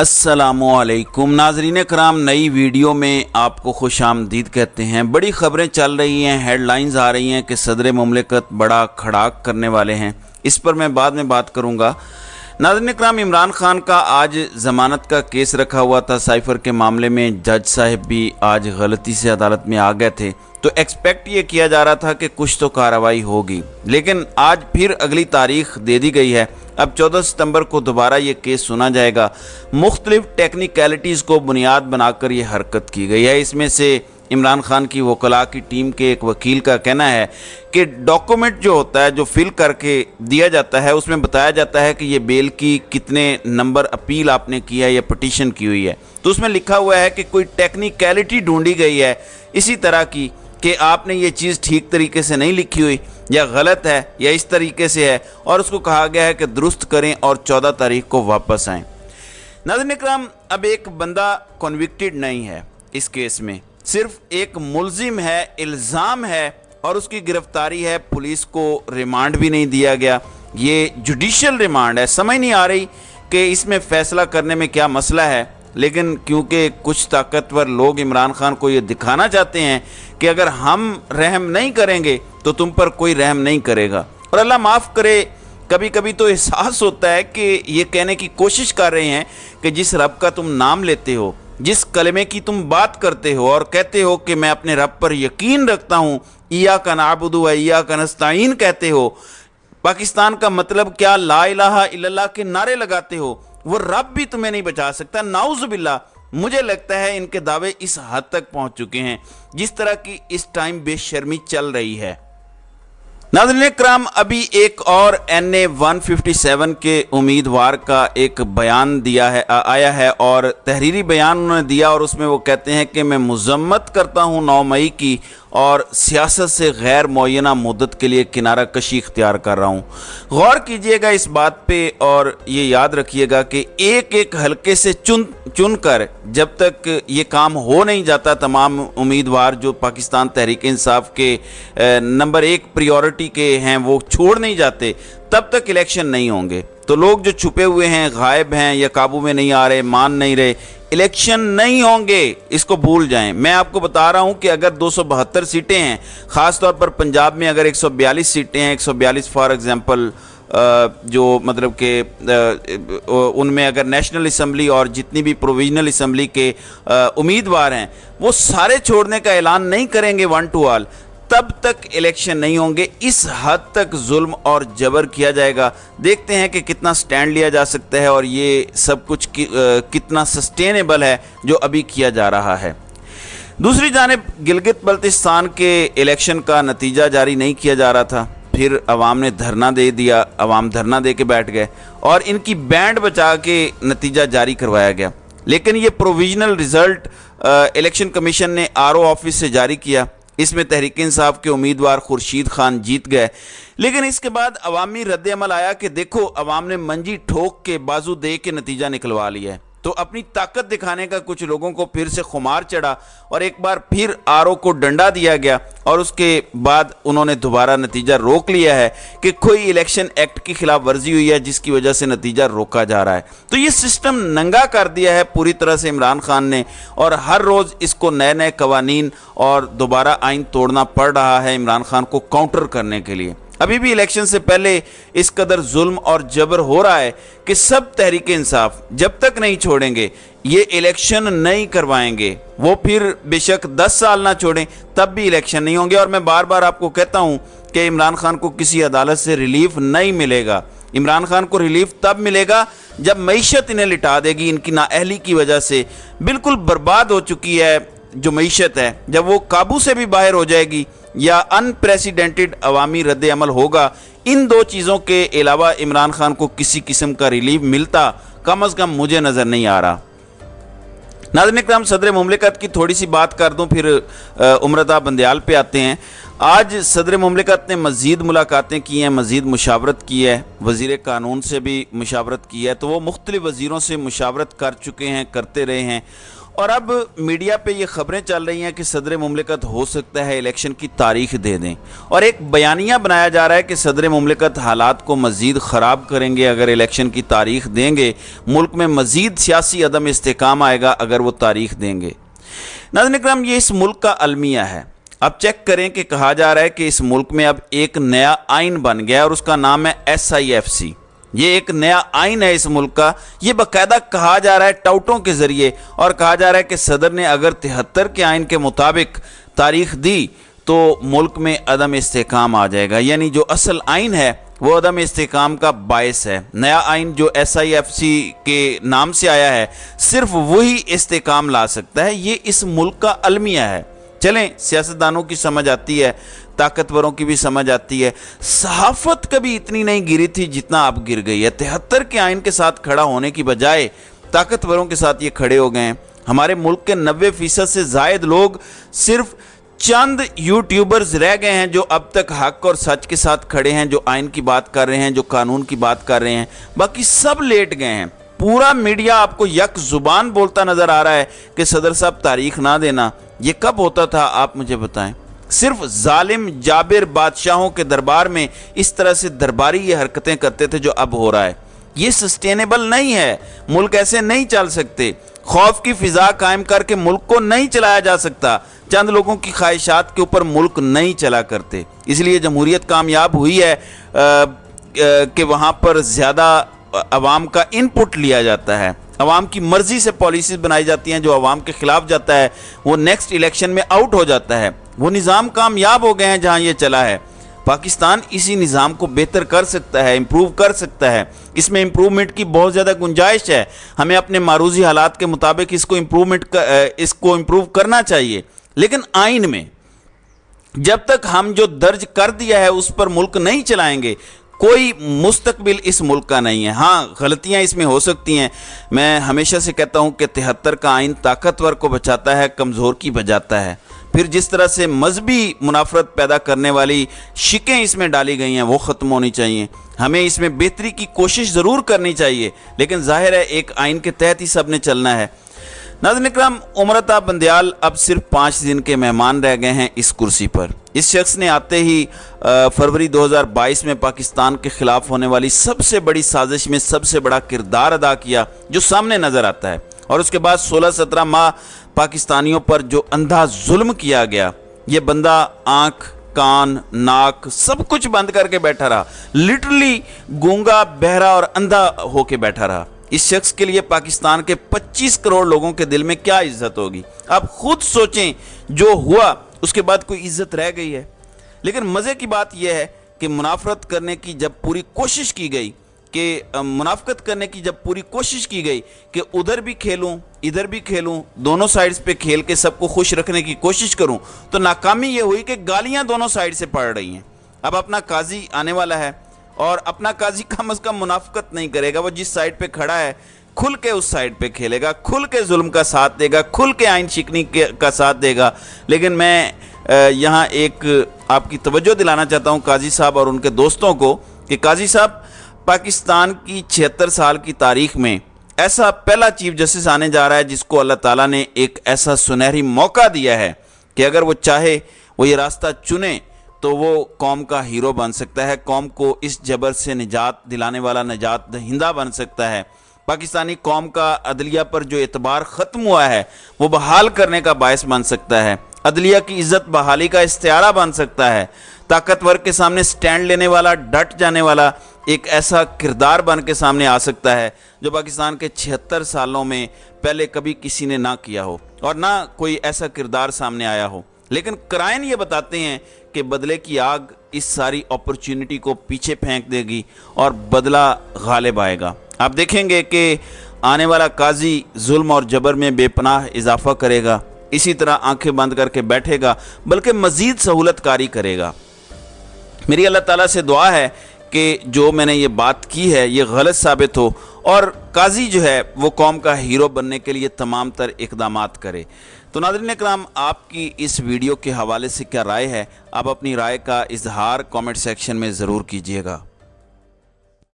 अस्सलामुअलैकुम नाजरीन कराम, नई वीडियो में आपको खुश आमदीद कहते हैं। बड़ी ख़बरें चल रही हैं, हेडलाइंस आ रही हैं कि सदर मुमलिकत बड़ा खड़ाक करने वाले हैं। इस पर मैं बाद में बात करूंगा। नाज़रीन कराम, इमरान खान का आज ज़मानत का केस रखा हुआ था। साइफ़र के मामले में जज साहब भी आज गलती से अदालत में आ गए थे, तो एक्सपेक्ट ये किया जा रहा था कि कुछ तो कार्रवाई होगी, लेकिन आज फिर अगली तारीख दे दी गई है। अब 14 सितंबर को दोबारा ये केस सुना जाएगा। मुख्तलिफ टेक्निकलिटीज़ को बुनियाद बनाकर ये हरकत की गई है। इसमें से इमरान खान की वकला की टीम के एक वकील का कहना है कि डॉक्यूमेंट जो होता है, जो फिल करके दिया जाता है, उसमें बताया जाता है कि ये बेल की कितने नंबर अपील आपने की है या पटिशन की हुई है। तो उसमें लिखा हुआ है कि कोई टेक्निकलिटी ढूंढी गई है इसी तरह की कि आपने ये चीज़ ठीक तरीके से नहीं लिखी हुई या गलत है या इस तरीके से है, और उसको कहा गया है कि दुरुस्त करें और 14 तारीख को वापस आएँ। नाज़रीन इकराम, अब एक बंदा कन्विक्टेड नहीं है इस केस में, सिर्फ एक मुलजिम है, इल्ज़ाम है और उसकी गिरफ्तारी है। पुलिस को रिमांड भी नहीं दिया गया, ये जुडिशल रिमांड है। समझ नहीं आ रही कि इसमें फ़ैसला करने में क्या मसला है, लेकिन क्योंकि कुछ ताकतवर लोग इमरान खान को ये दिखाना चाहते हैं कि अगर हम रहम नहीं करेंगे तो तुम पर कोई रहम नहीं करेगा। और अल्लाह माफ़ करे, कभी कभी तो एहसास होता है कि ये कहने की कोशिश कर रहे हैं कि जिस रब का तुम नाम लेते हो, जिस कलमे की तुम बात करते हो और कहते हो कि मैं अपने रब पर यकीन रखता हूँ, इय्याका नअबुदु व इय्याका नस्तईन कहते हो, पाकिस्तान का मतलब क्या ला इलाहा इल्लल्लाह के नारे लगाते हो, वो रब भी तुम्हें नहीं बचा सकता। नाउज़ु बिल्लाह। मुझे लगता है इनके दावे इस हद तक पहुंच चुके हैं जिस तरह की इस टाइम बेशर्मी चल रही है। नाज़रीन इकराम, अभी एक और NA 157 के उम्मीदवार का एक बयान आया है और तहरीरी बयान उन्होंने दिया, और उसमें वो कहते हैं कि मैं मज़म्मत करता हूँ 9 मई की और सियासत से गैर मुअय्यना मुद्दत के लिए किनारा कशी इख्तियार कर रहा हूँ। गौर कीजिएगा इस बात पे और ये याद रखिएगा कि एक एक हल्के से चुन कर जब तक ये काम हो नहीं जाता, तमाम उम्मीदवार जो पाकिस्तान तहरीक इंसाफ के नंबर 1 प्रायोरिटी के हैं वो छोड़ नहीं जाते, तब तक इलेक्शन नहीं होंगे। तो लोग जो छुपे हुए हैं, गायब हैं या काबू में नहीं आ रहे, मान नहीं रहे, इलेक्शन नहीं होंगे, इसको भूल जाएं। मैं आपको बता रहा हूं कि अगर 272 सीटें हैं, ख़ास तौर पर पंजाब में अगर 142 सीटें हैं, 142 फॉर एग्जांपल, जो मतलब कि उनमें अगर नेशनल असम्बली और जितनी भी प्रोविजनल असम्बली के उम्मीदवार हैं वो सारे छोड़ने का ऐलान नहीं करेंगे वन टू ऑल, तब तक इलेक्शन नहीं होंगे। इस हद तक जुल्म और जबर किया जाएगा। देखते हैं कि कितना स्टैंड लिया जा सकता है और ये सब कुछ कितना सस्टेनेबल है जो अभी किया जा रहा है। दूसरी जानिब गिलगित बल्तिस्तान के इलेक्शन का नतीजा जारी नहीं किया जा रहा था, फिर अवाम ने धरना दे दिया, अवाम धरना दे के बैठ गए और इनकी बैंड बचा के नतीजा जारी करवाया गया। लेकिन ये प्रोविजनल रिज़ल्ट इलेक्शन कमीशन ने RO ऑफिस से जारी किया। इसमें तहरीक इंसाफ के उम्मीदवार खुर्शीद खान जीत गए, लेकिन इसके बाद अवामी रद्द-ए-अमल आया कि देखो अवाम ने मंजी ठोक के बाजू दे के नतीजा निकलवा लिया है। तो अपनी ताकत दिखाने का कुछ लोगों को फिर से खुमार चढ़ा और एक बार फिर RO को डंडा दिया गया और उसके बाद उन्होंने दोबारा नतीजा रोक लिया है कि कोई इलेक्शन एक्ट की खिलाफ वर्जी हुई है जिसकी वजह से नतीजा रोका जा रहा है। तो ये सिस्टम नंगा कर दिया है पूरी तरह से इमरान खान ने, और हर रोज़ इसको नए नए कवानीन और दोबारा आइन तोड़ना पड़ रहा है इमरान खान को काउंटर करने के लिए। अभी भी इलेक्शन से पहले इस कदर जुल्म और जबर हो रहा है कि सब तहरीक इंसाफ जब तक नहीं छोड़ेंगे, ये इलेक्शन नहीं करवाएंगे। वो फिर बेशक 10 साल ना छोड़ें तब भी इलेक्शन नहीं होंगे। और मैं बार बार आपको कहता हूं कि इमरान खान को किसी अदालत से रिलीफ नहीं मिलेगा। इमरान खान को रिलीफ तब मिलेगा जब मईशत इन्हें लिटा देगी, इनकी नाअहली की वजह से बिल्कुल बर्बाद हो चुकी है जो मईशत है, जब वो काबू से भी बाहर हो जाएगी या अनप्रेसिडेंटेड अवामी रद्द-ए-अमल होगा। इन दो चीज़ों के अलावा इमरान खान को किसी किस्म का रिलीफ मिलता कम अज़ कम मुझे नज़र नहीं आ रहा। नाज़रीन इकराम, सदर मुमलिकत की थोड़ी सी बात कर दूं, फिर उमरता बंदयाल पे आते हैं। आज सदर मुमलिकत ने मज़ीद मुलाकातें की हैं, मज़ीद मुशावरत की है, वज़ीर कानून से भी मुशावरत की है। तो वो मुख्तलिफ़ वज़ीरों से मुशावरत कर चुके हैं, करते रहे हैं اور اب میڈیا پہ یہ خبریں چل رہی ہیں کہ صدر مملکت ہو سکتا ہے الیکشن کی تاریخ دے دیں، اور ایک بیانیہ بنایا جا رہا ہے کہ صدر مملکت حالات کو مزید خراب کریں گے اگر الیکشن کی تاریخ دیں گے، ملک میں مزید سیاسی عدم استحکام آئے گا اگر وہ تاریخ دیں گے۔ ناظرین اکرام، یہ اس ملک کا المیہ ہے۔ اب چیک کریں کہ کہا جا رہا ہے کہ اس ملک میں اب ایک نیا آئین بن گیا اور اس کا نام ہے SIFC۔ یہ ایک نیا آئین ہے اس ملک کا، یہ باقاعدہ کہا جا رہا ہے ٹاؤٹوں کے ذریعے، اور کہا جا رہا ہے کہ صدر نے اگر 73 کے آئین کے مطابق تاریخ دی تو ملک میں عدم استحکام آ جائے گا، یعنی جو اصل آئین ہے وہ عدم استحکام کا باعث ہے۔ نیا آئین جو SIFC کے نام سے آیا ہے صرف وہی استحکام لا سکتا ہے۔ یہ اس ملک کا المیہ ہے۔ چلیں، سیاستدانوں کی سمجھ آتی ہے، طاقتوروں کی بھی سمجھ آتی ہے، صحافت کبھی اتنی نہیں گری تھی جتنا اب گر گئی ہے۔ 73 کے آئین کے ساتھ کھڑا ہونے کی بجائے طاقتوروں کے ساتھ یہ کھڑے ہو گئے ہیں۔ ہمارے ملک کے 90% سے زائد لوگ صرف چند یوٹیوبرز رہ گئے ہیں جو اب تک حق اور سچ کے ساتھ کھڑے ہیں، جو آئین کی بات کر رہے ہیں، جو قانون کی بات کر رہے ہیں، باقی سب لیٹ گئے ہیں۔ پورا میڈیا آپ کو یک زبان بولتا نظر آ رہا ہے کہ صدر صاحب تاریخ نہ دینا۔ یہ کب ہوتا تھا آپ مجھے بتائیں؟ صرف ظالم جابر بادشاہوں کے دربار میں اس طرح سے درباری یہ حرکتیں کرتے تھے جو اب ہو رہا ہے۔ یہ سسٹینیبل نہیں ہے، ملک ایسے نہیں چل سکتے۔ خوف کی فضا قائم کر کے ملک کو نہیں چلایا جا سکتا، چند لوگوں کی خواہشات کے اوپر ملک نہیں چلا کرتے۔ اس لیے جمہوریت کامیاب ہوئی ہے کہ وہاں پر زیادہ عوام کا انپٹ لیا جاتا ہے، عوام کی مرضی سے پالیسیز بنائی جاتی ہیں، جو عوام کے خلاف جاتا ہے وہ نیکسٹ الیکشن میں آؤٹ ہو جاتا ہے۔ وہ نظام کامیاب ہو گئے ہیں جہاں یہ چلا ہے۔ پاکستان اسی نظام کو بہتر کر سکتا ہے، امپروو کر سکتا ہے۔ اس میں امپروومنٹ کی بہت زیادہ گنجائش ہے، ہمیں اپنے معروضی حالات کے مطابق اس کو امپروو کرنا چاہیے۔ لیکن آئین میں جب تک ہم جو درج کر دیا ہے اس پر ملک نہیں چلائیں گے، کوئی مستقبل اس ملک کا نہیں ہے۔ ہاں، غلطیاں اس میں ہو سکتی ہیں۔ میں ہمیشہ سے کہتا ہوں کہ 73 کا آئین طاقتور کو بچاتا ہے، کمزور کی بجاتا ہے۔ پھر جس طرح سے مذہبی منافرت پیدا کرنے والی شکیں اس میں ڈالی گئی ہیں وہ ختم ہونی چاہیے۔ ہمیں اس میں بہتری کی کوشش ضرور کرنی چاہیے، لیکن ظاہر ہے ایک آئین کے تحت ہی سب نے چلنا ہے۔ ناظرین اکرام، عمرتا بندیال اب صرف 5 دن کے مہمان رہ گئے ہیں اس کرسی پر۔ اس شخص نے آتے ہی فروری 2022 میں پاکستان کے خلاف ہونے والی سب سے بڑی سازش میں سب سے بڑا کردار ادا کیا جو سامنے نظر آتا ہے، اور اس کے بعد 16-17 ماہ پاکستانیوں پر جو اندھا ظلم کیا گیا، یہ بندہ آنکھ، کان، ناک سب کچھ بند کر کے بیٹھا رہا، لٹرلی گونگا، بہرا اور اندھا ہو کے بیٹھا رہا۔ اس شخص کے لیے پاکستان کے 25 کروڑ لوگوں کے دل میں کیا عزت ہوگی؟ آپ خود سوچیں، جو ہوا اس کے بعد کوئی عزت رہ گئی ہے؟ لیکن مزے کی بات یہ ہے کہ منافرت کرنے کی جب پوری کوشش کی گئی منافقت کرنے کی جب پوری کوشش کی گئی کہ ادھر بھی کھیلوں ادھر بھی کھیلوں، دونوں سائیڈز پہ کھیل کے سب کو خوش رکھنے کی کوشش کروں، تو ناکامی یہ ہوئی کہ گالیاں دونوں سائیڈ سے پڑ رہی ہیں۔ اب اپنا قاضی آنے والا ہے، اور اپنا قاضی کم از کم منافقت نہیں کرے گا، وہ جس سائیڈ پہ کھڑا ہے کھل کے اس سائیڈ پہ کھیلے گا، کھل کے ظلم کا ساتھ دے گا، کھل کے آئین شکنی کا ساتھ دے گا۔ لیکن میں یہاں ایک آپ کی توجہ دلانا چاہتا ہوں قاضی صاحب اور ان کے دوستوں کو کہ قاضی صاحب، پاکستان کی 76 سال کی تاریخ میں ایسا پہلا چیف جسٹس آنے جا رہا ہے جس کو اللہ تعالیٰ نے ایک ایسا سنہری موقع دیا ہے کہ اگر وہ چاہے وہ یہ راستہ چنے تو وہ قوم کا ہیرو بن سکتا ہے، قوم کو اس جبر سے نجات دلانے والا نجات دہندہ بن سکتا ہے۔ پاکستانی قوم کا عدلیہ پر جو اعتبار ختم ہوا ہے وہ بحال کرنے کا باعث بن سکتا ہے، عدلیہ کی عزت بحالی کا استعارہ بن سکتا ہے، طاقتور کے سامنے سٹینڈ لینے والا، ڈٹ جانے والا ایک ایسا کردار بن کے سامنے آ سکتا ہے جو پاکستان کے 76 سالوں میں پہلے کبھی کسی نے نہ کیا ہو اور نہ کوئی ایسا کردار سامنے آیا ہو۔ لیکن قرائن یہ بتاتے ہیں کہ بدلے کی آگ اس ساری اپرچونٹی کو پیچھے پھینک دے گی اور بدلہ غالب آئے گا۔ آپ دیکھیں گے کہ آنے والا قاضی ظلم اور جبر میں بے پناہ اضافہ کرے گا، اسی طرح آنکھیں بند کر کے بیٹھے گا، بلکہ مزید سہولت کاری کرے گا۔ میری اللہ تعالیٰ سے دعا ہے کہ جو میں نے یہ بات کی ہے یہ غلط ثابت ہو اور قاضی جو ہے وہ قوم کا ہیرو بننے کے لیے تمام تر اقدامات کرے۔ تو ناظرین اکرام، آپ کی اس ویڈیو کے حوالے سے کیا رائے ہے؟ آپ اپنی رائے کا اظہار کامنٹ سیکشن میں ضرور کیجیے گا۔